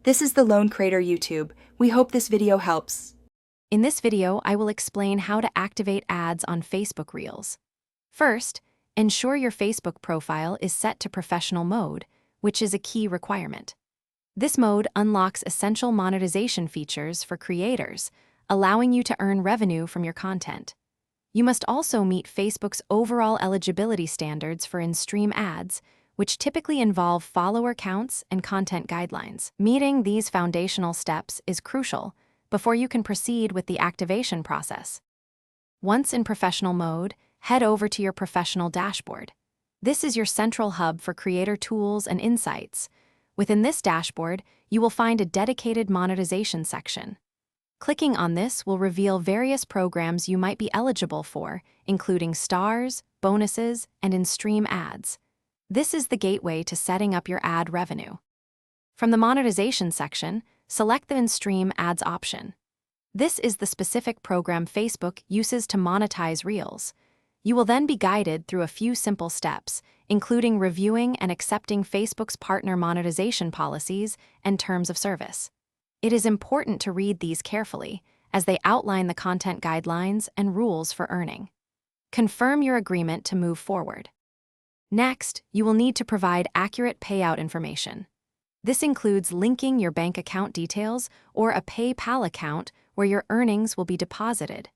This is the Lone Crater YouTube. We hope this video helps. In this video, I will explain how to activate ads on Facebook Reels. First, ensure your Facebook profile is set to professional mode, which is a key requirement. This mode unlocks essential monetization features for creators, allowing you to earn revenue from your content. You must also meet Facebook's overall eligibility standards for in-stream ads, which typically involve follower counts and content guidelines. Meeting these foundational steps is crucial before you can proceed with the activation process. Once in professional mode, head over to your professional dashboard. This is your central hub for creator tools and insights. Within this dashboard, you will find a dedicated monetization section. Clicking on this will reveal various programs you might be eligible for, including stars, bonuses, and in-stream ads. This is the gateway to setting up your ad revenue. From the monetization section, select the in-stream ads option. This is the specific program Facebook uses to monetize Reels. You will then be guided through a few simple steps, including reviewing and accepting Facebook's partner monetization policies and terms of service. It is important to read these carefully, as they outline the content guidelines and rules for earning. Confirm your agreement to move forward. Next, you will need to provide accurate payout information. This includes linking your bank account details or a PayPal account where your earnings will be deposited.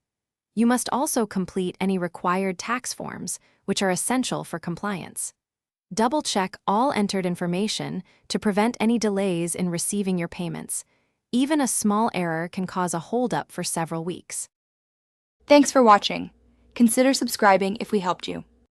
You must also complete any required tax forms, which are essential for compliance. Double-check all entered information to prevent any delays in receiving your payments. Even a small error can cause a holdup for several weeks. Thanks for watching. Consider subscribing if we helped you.